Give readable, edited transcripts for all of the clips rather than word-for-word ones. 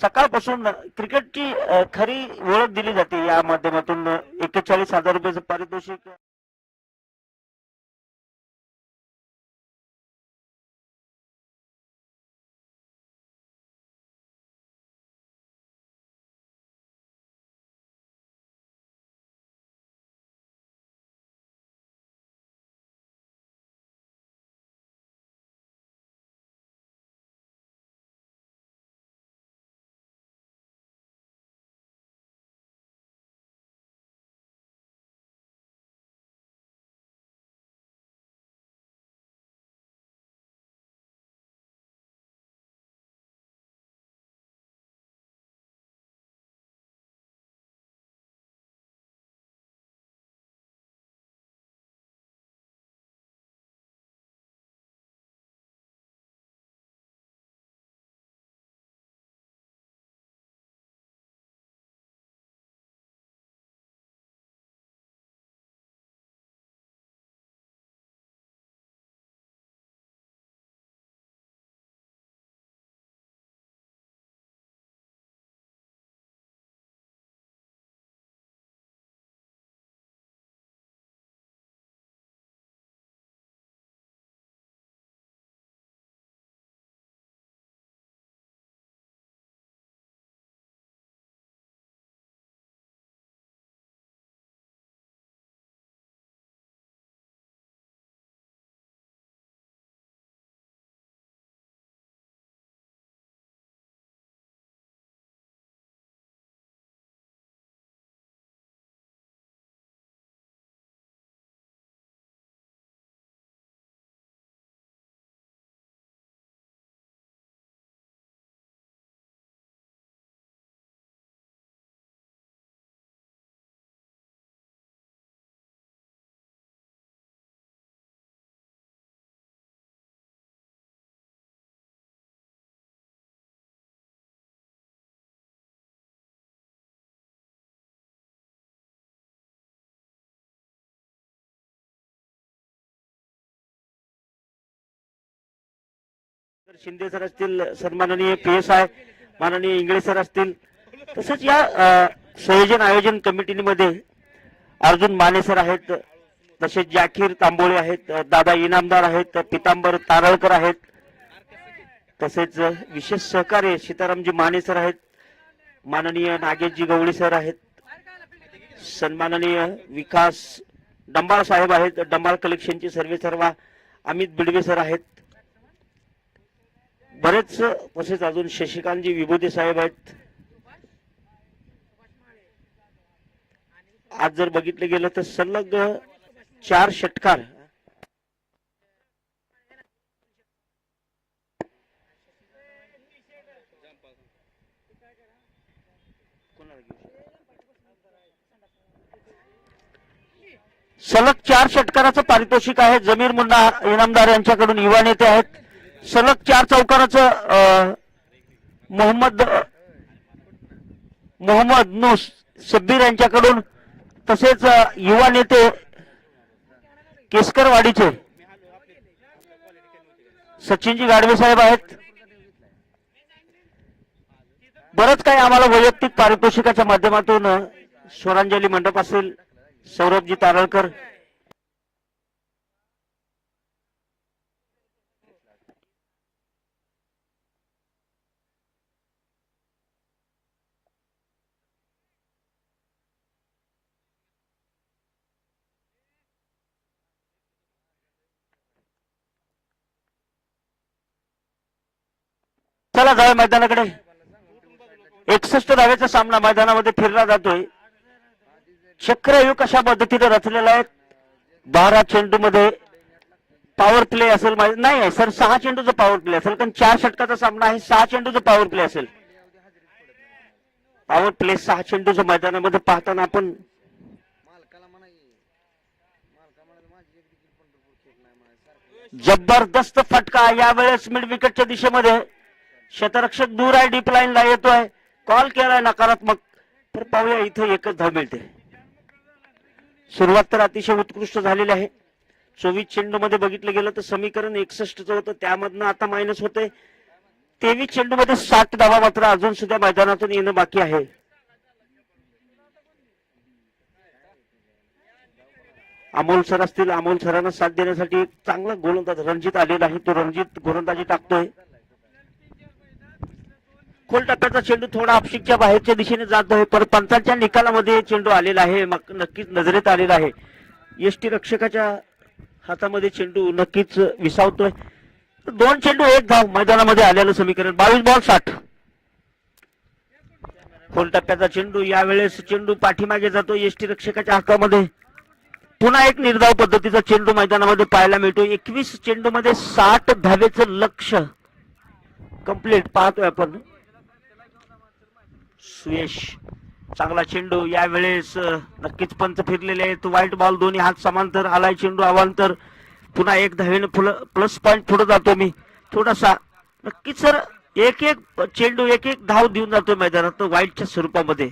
सकाळपासून क्रिकेटची खरी ओळख दिली जाते या माध्यमातून 41,000 रुपयाचं पारितोषिक शिंदे सर असतील, सन्माननीय PSI माननीय इंगळे सर असतील, तसंच या संयोजन आयोजन कमिटीमध्ये अर्जुन माने सर आहेत, तसेच जाकीर तांबोळे आहेत, दादा इनामदार आहेत, पितांबर तारळकर आहेत, तसेच विशेष सहकार्य सीतारामजी माने सर आहेत, माननीय नागेशजी गवळी सर आहेत, सन्माननीय विकास डंबाळ साहेब आहेत, डंबाळ कलेक्शनचे सर्वेसर्वा अमित बिडवे सर आहेत, बरेच तसेच अजून शशिकांतजी विभूते साहेब आहेत. आज जर बघितलं गेलं तर सलग 4 षटकार सलग 4 षटकाराचं पारितोषिक आहे. जमीर मुन्ना इनामदार यांच्याकडून युवा नेते आहेत. सलग 4 चौकाराचं मोहम्मद नूस शब्बीर यांच्याकडून, तसेच युवा नेते केसकरवाडीचे सचिनजी गाडवे साहेब आहेत. बरंच काही आम्हाला वैयक्तिक पारितोषिकाच्या माध्यमातून स्वरांजली मंडप असेल, सौरभजी तारळकर, चला जाऊया मैदानाकडे. 61 धावेचा सामना मैदानामध्ये फिरला जातोय. चक्रव्यूह कशा पद्धतीने रचलेला आहे. 12 चेंडूमध्ये पॉवर प्ले असेल, नाही सर 6 चेंडूचा पॉवर प्ले असेल, कारण 4 षटकाचा सामना आहे. 6 चेंडूचा पॉवर प्ले असेल. पॉवर प्ले 6 चेंडूच्या मैदानामध्ये पाहताना आपण जबरदस्त फटका यावेळेस मिड विकेटच्या दिशेमध्ये. क्षेत्ररक्षक दूर आहे, डीप लाईनला येतोय, कॉल केलाय नकारात्मक. तर पाहूया इथे एकच धाव मिळते. सुरुवात तर अतिशय उत्कृष्ट झालेली आहे. 24 चेंडू मध्ये बघितलं गेलं तर समीकरण 61चं होतं, त्यामधनं आता मायनस होते. 23 चेंडू मध्ये 60 धावा मात्र अजून सुद्धा मैदानातून येणं बाकी आहे. अमोल सर असतील, अमोल सरांना साथ देण्यासाठी एक चांगला गोलंदाज रणजित आलेला आहे. तो रणजित गोलंदाजी टाकतोय. खोल टप्प्याचा चेंडू थोडा ऑफस्टिकच्या बाहेरच्या दिशेने जातोय, पण पंचांच्या निकालामध्ये चेंडू आलेला आहे, नक्कीच नजरेत आलेला आहे. यष्टी रक्षकाच्या हातामध्ये चेंडू नक्कीच विसावतोय. 2 चेंडू 1 धाव मैदानामध्ये आलेलं समीकरण. 22 बॉल 60. खोल टप्प्याचा चेंडू, यावेळेस चेंडू पाठीमागे जातो यष्टी रक्षकाच्या हातामध्ये. पुन्हा एक निर्धाव पद्धतीचा चेंडू मैदानामध्ये पाहायला मिळतो. 21 चेंडू मध्ये 60 धावेचं लक्ष कंप्लीट पाहतोय आपण. सुयश, चांगला चेंडू, यावेळेस नक्कीच पंच फिरलेले आहेत. व्हाईट बॉल, दोन्ही हात समांतर, आलाय चेंडू अवांतर. पुन्हा 1 धावेने प्लस पॉइंट पुढे जातो मी थोडासा. नक्कीच सर, एक चेंडू 1 धाव देऊन जातो मैदानात व्हाईटच्या स्वरूपामध्ये.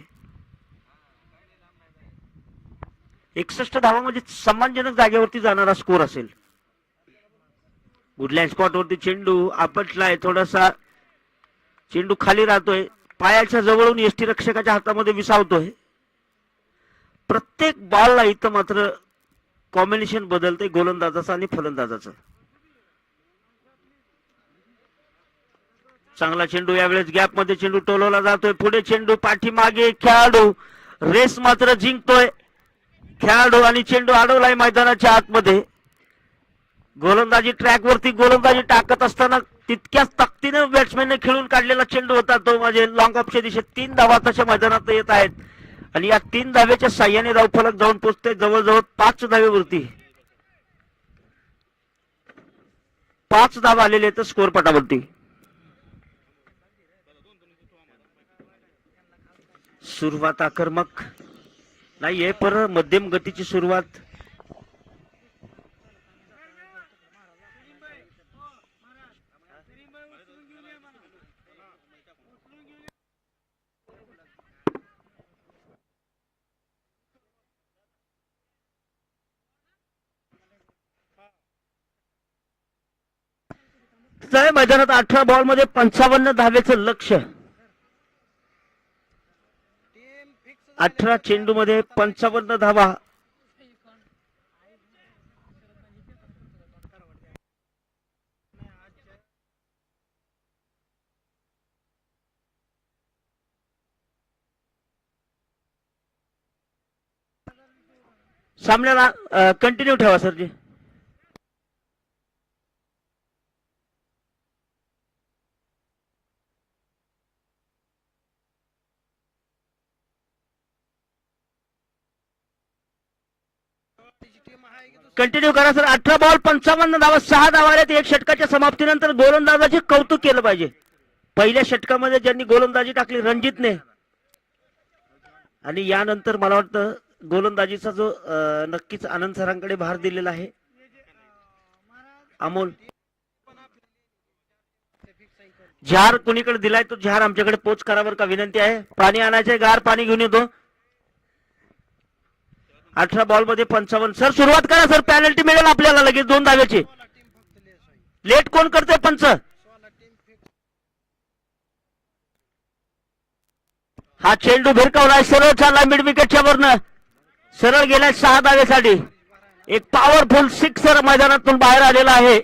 61 धावा म्हणजे सन्मानजनक जागेवरती जाणारा स्कोर असेल. वुडलँड स्पॉट वरती चेंडू आपटलाय, थोडासा चेंडू खाली राहतोय, पायाच्या जवळून यष्टी रक्षकाच्या हातामध्ये विसावतोय. प्रत्येक बॉलला इथं मात्र कॉम्बिनेशन बदलतंय गोलंदाजाचं आणि फलंदाजाचं. चांगला चेंडू, यावेळेस गॅप मध्ये चेंडू टोलवला जातोय. पुढे चेंडू, पाठीमागे खेळाडू, रेस मात्र जिंकतोय खेळाडू आणि चेंडू अडवलाय मैदानाच्या आतमध्ये. गोलंदाजी ट्रॅक वरती गोलंदाजी टाकत असताना तितक्याच ताकदीने बॅट्समॅनने खेळून काढलेला चेंडू होता तो. म्हणजे लॉंग ऑफच्या दिशेत 3 धावा तशा मैदानात येत आहेत आणि या 3 धावेच्या साह्याने धावफलक जाऊन पोहोचते जवळजवळ 5 धावेवरती. 5 धावा आलेले आहेत स्कोर पटावरती. सुरुवात आक्रमक नाहीये, पर मध्यम गतीची सुरुवात. मैदानात 18 बॉल मध्ये 55 धावेचं लक्ष. 18 चेंडू मध्ये 55 धावा. सामन्याला कंटिन्यू ठेवा सरजी. कंटिन्यू करा सर. 18 बॉल 55 धावा, 6 धावा आल्या. 1 षटकाच्या समाप्तीनंतर गोलंदाजाचे कौतुक केलं पाहिजे. पहिल्या षटकामध्ये ज्यांनी गोलंदाजी टाकली रणजितने, आणि यानंतर मला वाटतं गोलंदाजीचा जो नक्कीच आनंद सरांकडे भार दिलेला आहे. अमोल, झार कुणीकडे दिलाय तो झार आमच्याकडे पोच करावर का विनंती आहे. पाणी आणायचंय, गार पाणी घेऊन येतो. 18 बॉल मध्ये 55. सर सुरुवात करा सर, पॅनल्टी मिळेल आपल्याला लगेच 2 धावेची. लेट कोण करतोय पंच? हा चेंडू भिरकावलाय, सरळ चालला मिड विकेटच्या वरनं, सरळ गेलाय 6 धावेसाठी. एक पॉवरफुल सिक्सर मैदानातून बाहेर आलेला आहे.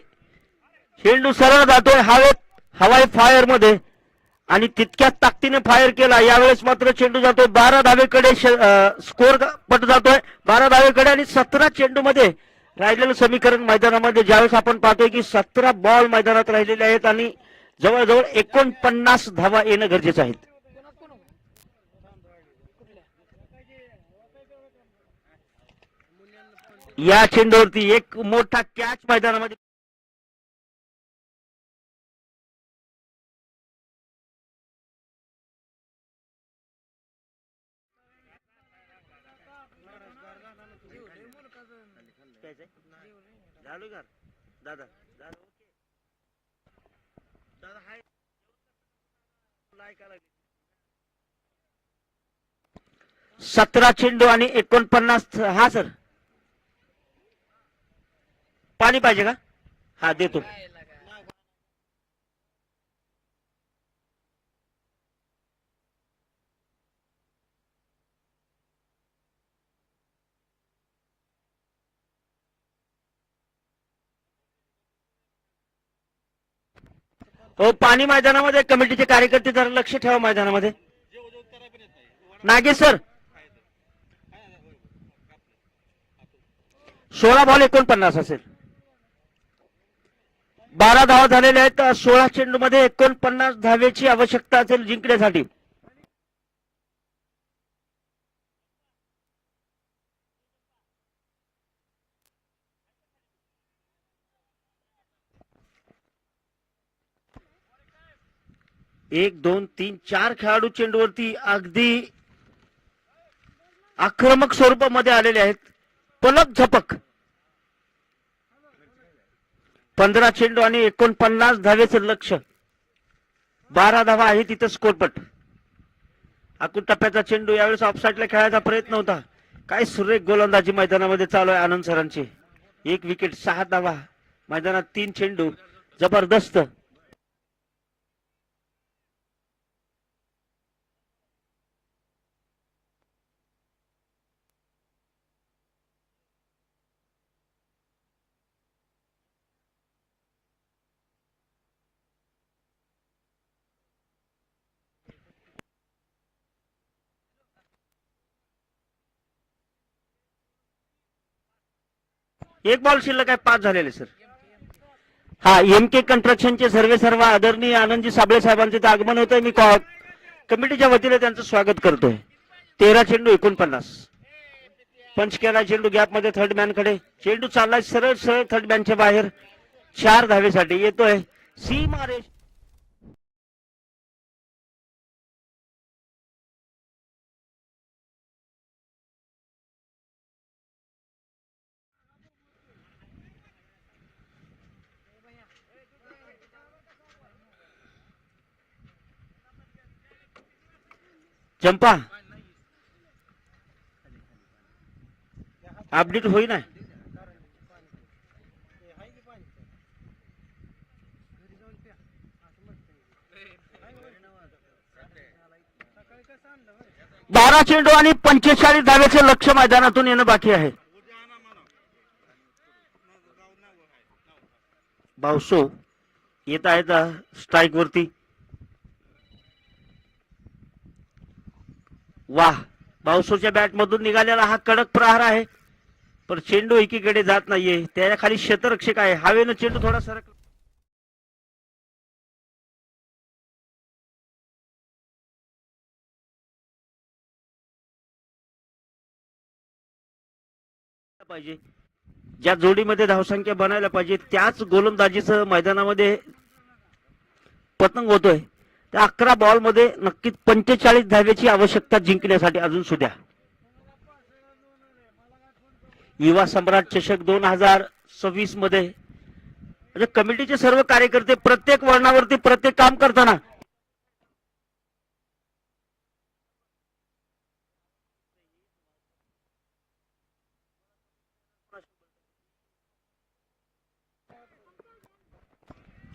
चेंडू सरळ जातोय हवेत, हवाई फायर मध्ये, आणि तितक्याच ताकदीने फायर केला. यावेळेस मात्र चेंडू जातोय 12 धावेकडे. स्कोर पट जातोय 12 धावेकडे आणि 17 चेंडू मध्ये राहिलेलं समीकरण मैदानामध्ये. ज्यावेळेस आपण पाहतोय की 17 बॉल मैदानात राहिलेले आहेत आणि जवळजवळ 49 धावा येणं गरजेचं आहे. या चेंडूवरती एक मोठा कॅच मैदानामध्ये. दादा दादा 17 चेंडू आणि 49. हा सर, पाणी पाहिजे का? हा देतो. हो, पाणी मैदानामध्ये कमिटीचे कार्यकर्ते जरा लक्ष ठेवा मैदानामध्ये. नागेश सर, 16 बॉल 49 असेल. 12 धावा झालेल्या आहेत. 16 चेंडू मध्ये 49 धावेची आवश्यकता असेल जिंकण्यासाठी. एक 2 3 4 खेळाडू चेंडूवरती अगदी आक्रमक स्वरूपामध्ये आलेले आहेत. पलक झपक. 15 चेंडू आणि 49 धावेचं लक्ष्य. 12 धावा आहे तिथं स्कोरपट. आकुट टप्प्याचा चेंडू यावेळेस ऑफसाईडला खेळायचा प्रयत्न होता. काय सुरेख गोलंदाजी मैदानामध्ये चालू आहे आनंद सरांची. 1 विकेट 6 धावा. मैदानात 3 चेंडू. जबरदस्त. एक बॉल शिल्लक आहे. 5 झालेले सर. हा, एम के कन्स्ट्रक्शनचे सर्वे सर्वा आदरणीय आनंदजी साबळे साहेबांचे इथं आगमन होतंय. मी कमिटीच्या वतीने त्यांचं स्वागत करतोय. 13 चेंडू 49. पंच केला चेंडू गॅप मध्ये थर्ड मॅन कडे. चेंडू चाललाय सरळ सरळ थर्ड मॅनच्या बाहेर. 4 धावेसाठी येतोय सीमा रेष. चंपा अपडेट होईना. बारा चेंडू आणि 45 धावेचे लक्ष्य मैदानातून येणं बाकी आहे. बावसो येत आहेत स्ट्राईक वरती. वाह, बावसोच्या बॅट मधून निघालेला हा कडक प्रहार आहे. पण चेंडू एकीकडे जात नाहीये. त्याच्या खाली क्षेत्ररक्षक आहे. हवेनं चेंडू थोडा सरक पाहिजे. ज्या जोडीमध्ये धावसंख्या बनायला पाहिजे त्याच गोलंदाजीचं मैदानामध्ये पतंग होतोय. त्या 11 बॉल मध्ये नक्कीच 45 धावेची आवश्यकता जिंकण्यासाठी अजून सुद्धा. युवा सम्राट चषक 2026 मध्ये म्हणजे कमिटीचे सर्व कार्यकर्ते प्रत्येक वर्णावरती प्रत्येक काम करताना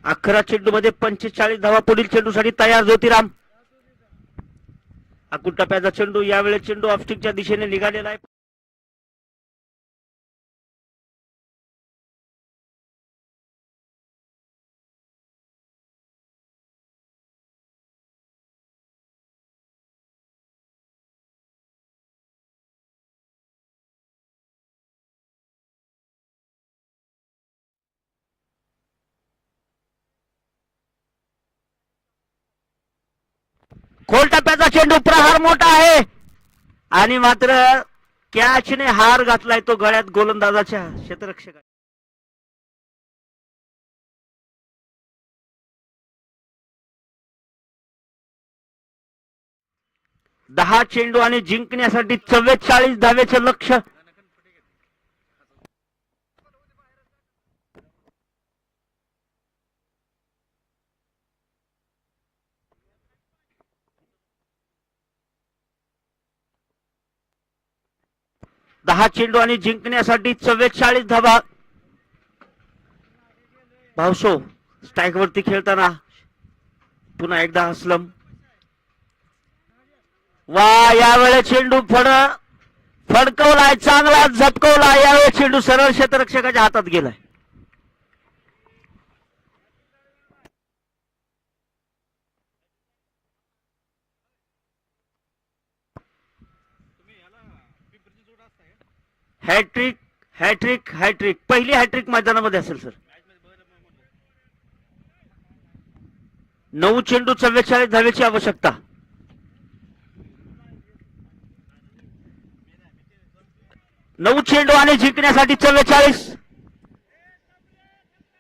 अकरा चेंडू मध्ये 45 धावा. पुढील चेंडूसाठी तयार ज्योतिराम. आकुट टप्प्याचा चेंडू. यावेळेस चेंडू ऑफस्टिकच्या दिशेने निघालेला आहे. खोल टप्प्याचा चेंडू. प्रहार मोठा आहे आणि मात्र कॅचने हार घातलाय तो गळ्यात गोलंदाजाच्या क्षेत्ररक्षक. 10 चेंडू आणि जिंकण्यासाठी 44 धावेचं लक्ष्य. दहा चेंडू आणि जिंकण्यासाठी 44 धावा. भावसो स्ट्राईक वरती खेळताना पुन्हा एकदा असलम. वा, यावेळेस चेंडू फडकवलाय. चांगला झपकवला. यावेळेस चेंडू सरळ क्षेत्ररक्षकाच्या हातात गेलाय. हॅट्रिक हॅट्रिक हॅट्रिक पहिली हॅट्रिक मैदानामध्ये असेल सर. 9 चेंडू 44 धावेची आवश्यकता. 9 चेंडू आणि जिंकण्यासाठी 44.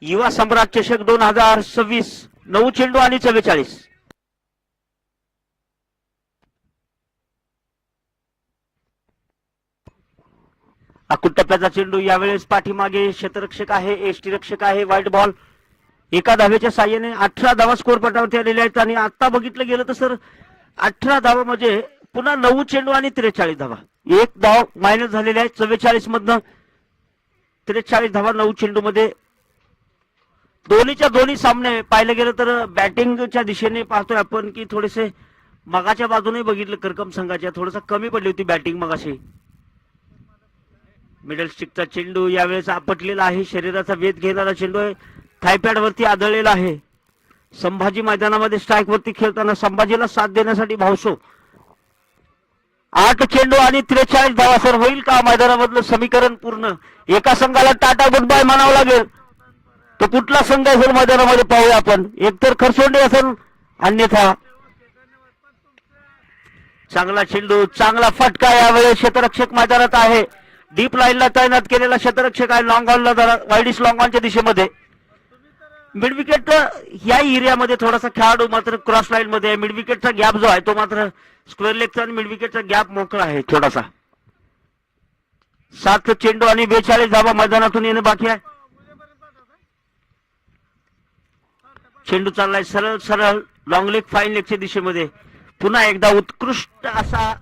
युवा सम्राट चषक 2026. 9 चेंडू आणि 44. टप्प्याचा चेंडू यावेळेस पाठीमागे क्षेत्ररक्षक आहे, एसटी रक्षक आहे. व्हाईट बॉल एका धावेच्या साह्याने 18 धावा स्कोर पटावरती आलेल्या आहेत. आणि आता बघितलं गेलं तर सर 18 धावा म्हणजे पुन्हा 9 चेंडू आणि 43 धावा. एक धाव मायनस झालेले आहे. 44 मधनं 43 धावा 9 चेंडू मध्ये. दोन्हीच्या दोन्ही सामने पाहिलं गेलं तर बॅटिंगच्या दिशेने पाहतोय आपण की थोडेसे मगाच्या बाजूने बघितलं करकम संघाच्या थोडंसं कमी पडली होती बॅटिंग मगाशी. मिडल स्टिकचा चेंडू यावेळेस आपटलेला आहे. शरीराचा वेध घेणारा चेंडू आहे. थायपॅड वरती आदळलेला आहे. संभाजी मैदानामध्ये स्ट्राईक वरती खेळताना संभाजीला साथ देण्यासाठी भावसो. 8 चेंडू आणि 43 धावा सर. होईल का मैदानामधलं समीकरण पूर्ण? एका संघाला टाटा गुड बाय म्हणावं लागेल. तो कुठला संघ असेल मैदानामध्ये पाहूया आपण. एकतर खरसोंडे असेल अन्यथा. चांगला चेंडू चांगला फटका यावेळेस क्षेत्ररक्षक मैदानात आहे. डीप लाईनला तैनात केलेला क्षेत्ररक्षक आहे. लॉंग ऑनला वाईडिश लॉंग ऑनच्या दिशेमध्ये. मिड विकेट या एरियामध्ये थोडासा खेळाडू मात्र क्रॉस लाईन मध्ये आहे. मिड विकेटचा गॅप जो आहे तो मात्र स्क्वेअर लेगचा आणि मिड विकेटचा गॅप मोकळा आहे थोडासा. 7 चेंडू आणि 42 धावा मैदानातून येणे बाकी आहे. चेंडू चाललाय सरळ सरळ लॉंग लेग फाईन लेगच्या दिशेमध्ये. पुन्हा एकदा उत्कृष्ट असा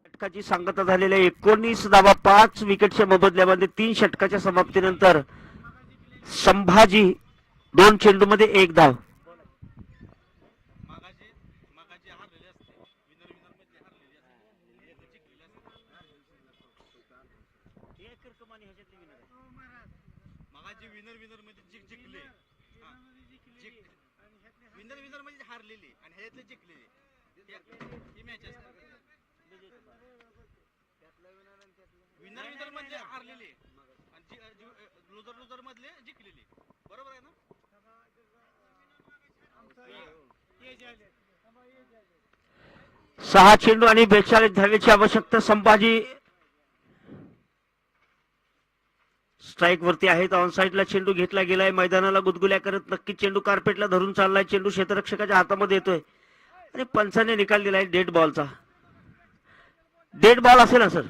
षटकाची सांगता झालेल्या 19 धावा 5 विकेटच्या मोबदल्यामध्ये 3 षटकाच्या समाप्तीनंतर संभाजी 2 चेंडू मध्ये 1 धाव. विनर मध्ये हारलेले आणि लुजर मधले जिंकलेले. बरोबर आहे ना? 6 चेंडू आणि 42 धावेची आवश्यकता. संभाजी स्ट्राईक वरती आहेत. ऑन साईडला चेंडू घेतला गेलाय. मैदानाला गुदगुल्या करत नक्की चेंडू कार्पेटला धरून चाललाय. चेंडू क्षेत्ररक्षकाच्या हातामध्ये येतोय आणि पंचाने निकाल दिलाय डेड बॉलचा. डेड बॉल असेल ना सर?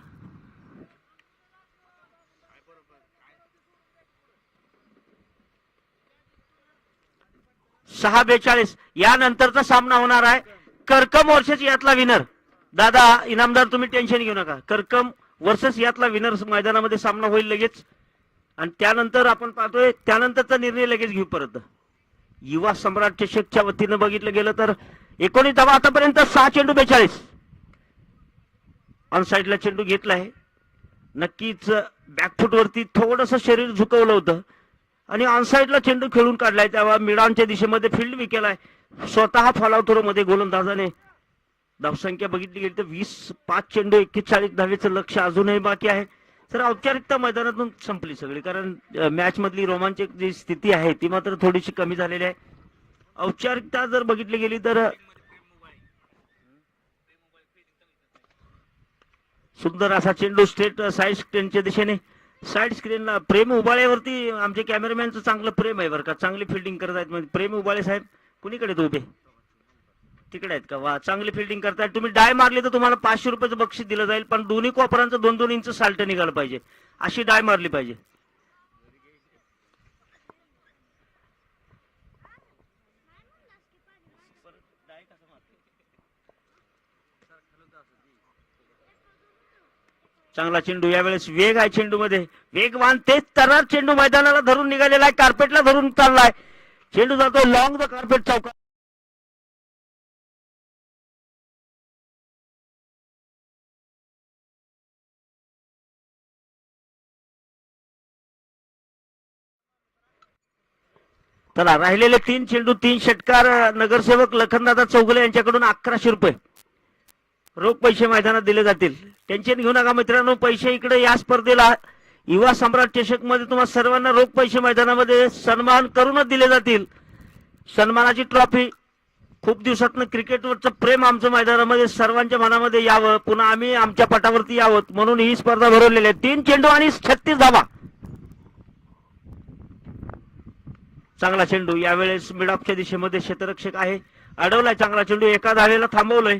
6-42 यानंतरचा सामना होणार आहे. करकम वर्सेस यातला विनर. दादा इनामदार तुम्ही टेन्शन घेऊ नका. करकम वर्सेस यातला विनर मैदानामध्ये सामना होईल लगेच. आणि त्यानंतर आपण पाहतोय त्यानंतरचा निर्णय लगेच घेऊ परत. युवा सम्राट चषकच्या वतीनं बघितलं गेलं तर 19 धावा आतापर्यंत. 6 चेंडू 42. ऑन साईडला चेंडू घेतलाय. नक्कीच बॅकफुट वरती थोडंसं शरीर झुकवलं होतं आणि ऑन साईडला चेंडू खेळून काढलाय. तेव्हा मिडानच्या दिशेमध्ये फील्ड विकेलाय. स्वतः फॉलोआउट थ्रो मध्ये गोलंदाजाने. धावसंख्या बघितली गेली तर 5 चेंडू 41 धावेचं लक्ष अजूनही बाकी आहे. तर औपचारिकता मैदानातून संपली सगळी. कारण मॅच मधली रोमांचक जी स्थिती आहे ती मात्र थोडीशी कमी झालेली आहे. औपचारिकता जर बघितली गेली तर सुंदर असा चेंडू स्ट्रेट साईड स्क्रीनच्या दिशेने. साईड स्क्रीनला प्रेम उबाळेवरती आमचे कॅमेरामॅनचं चांगलं प्रेम आहे बरं का. चांगली फिल्डिंग करत आहेत. म्हणजे प्रेम उबाळे साहेब कुणीकडे तो उभे तिकडे आहेत का? वा चांगली फिल्डिंग करतायत. तुम्ही डाय मारली तर तुम्हाला 500 रुपयाचं बक्षीस दिलं जाईल. पण दोन्ही कोपरांचं 2-2 इंच साल्ट निघालं पाहिजे. अशी डाय मारली पाहिजे. चांगला चेंडू. यावेळेस वेग आहे चेंडू मध्ये. वेगवान तेच तरार चेंडू मैदानाला धरून निघालेला आहे. कार्पेटला धरून चाललाय. चेंडू जातो लॉंग द कार्पेट चौका. चला राहिलेले 3 चेंडू 3 षटकार नगरसेवक लखनदादा चौगुले यांच्याकडून 1100 रुपये रोख पैसे मैदानात दिले जातील. टेन्शन घेऊ नका मित्रांनो, पैसे इकडे या स्पर्धेला युवा सम्राट चषक मध्ये तुम्हाला सर्वांना रोख पैसे मैदानामध्ये सन्मान करूनच दिले जातील. सन्मानाची ट्रॉफी, खूप दिवसातनं क्रिकेटवरचं प्रेम आमच्या मैदानामध्ये सर्वांच्या मनामध्ये यावं, पुन्हा आम्ही आमच्या पटावरती यावं म्हणून ही स्पर्धा भरवलेली आहे. 3 चेंडू आणि 36 धावा. चांगला चेंडू यावेळेस मिड ऑफच्या दिशेमध्ये क्षेत्ररक्षक आहे, अडवलाय चांगला चेंडू, एका धावेला थांबवलंय.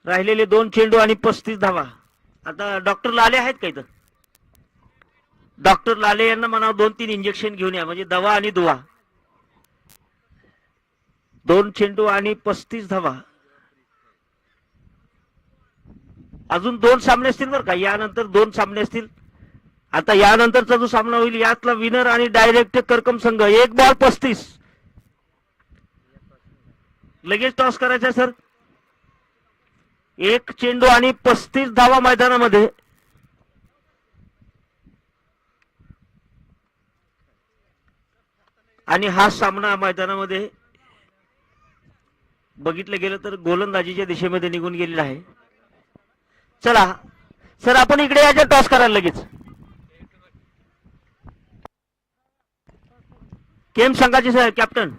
राहिलेले 2 चेंडू आणि 35 धावा. आता डॉक्टर लाले आहेत का इथं? डॉक्टर लाले यांना म्हणा 2-3 इंजेक्शन घेऊन या, म्हणजे दवा आणि दुवा. 2 चेंडू आणि 35 धावा. अजून 2 सामने असतील बरं का, यानंतर 2 सामने असतील. आता यानंतरचा जो सामना होईल यातला विनर आणि डायरेक्ट करकम संघ. 1 बॉल 35. लगेच टॉस करायचा सर. 1 चेंडू आणि 35 धावा मैदानामध्ये. आणि हा सामना मैदानामध्ये बघितलं गेलं तर गोलंदाजीच्या दिशेमध्ये निघून गेलेला आहे. चला सर आपण इकडे याच्या टॉस करायला लगेच. केम संघाचे sir captain.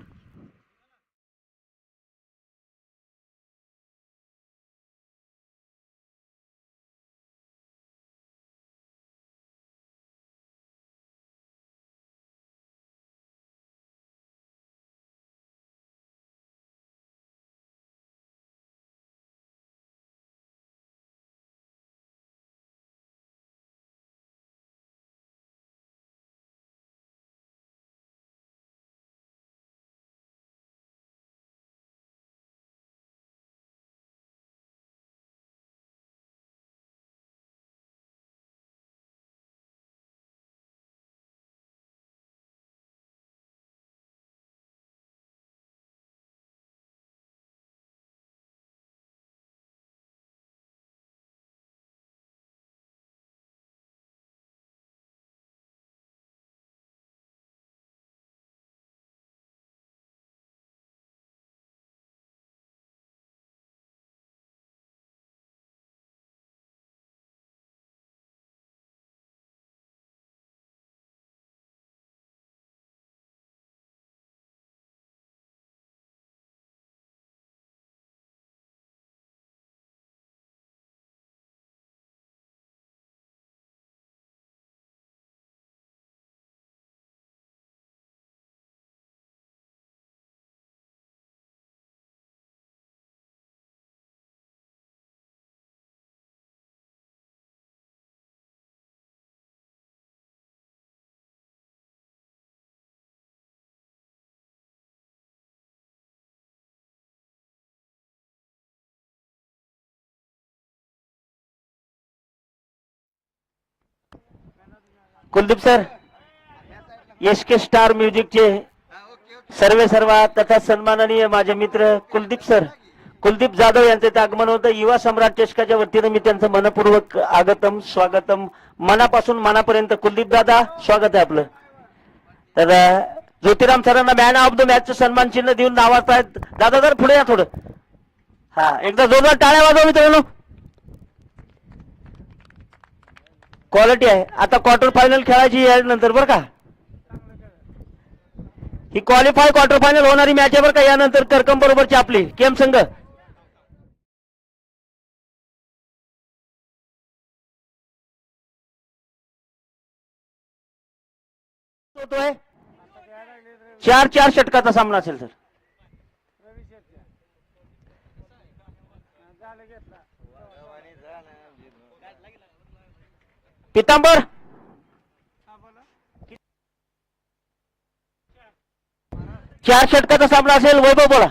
Kuldeep sir, S K star म्युझिकचे सर्वे सर्वा तथा सन्माननीय माझे मित्र कुलदीप सर, कुलदीप जाधव यांचे ते आगमन होतं. युवा सम्राट चषकाच्या वतीने मी त्यांचं मनपूर्वक आगतम स्वागतम मनापासून मनापर्यंत. कुलदीप दादा स्वागत आहे आपलं. तर ज्योतिराम सरांना मॅन ऑफ द मॅचचं सन्मान चिन्ह देऊन नावात आहेत. दादा जर पुढे या थोडं. हा एकदा जोरदार टाळ्या वाजवा मित्रांनो. क्वालिटी आहे. आता क्वार्टर फायनल खेळायची यानंतर बरं का, ही क्वालिफाय क्वार्टर फायनल होणारी मॅच आहे बरं का. यानंतर करकम बरोबरची आपली केम संघ. होतोय 4-4 षटकाचा सामना असेल सर. पितांबर 4 षटकाचा सामना असेल. वैभव बोला.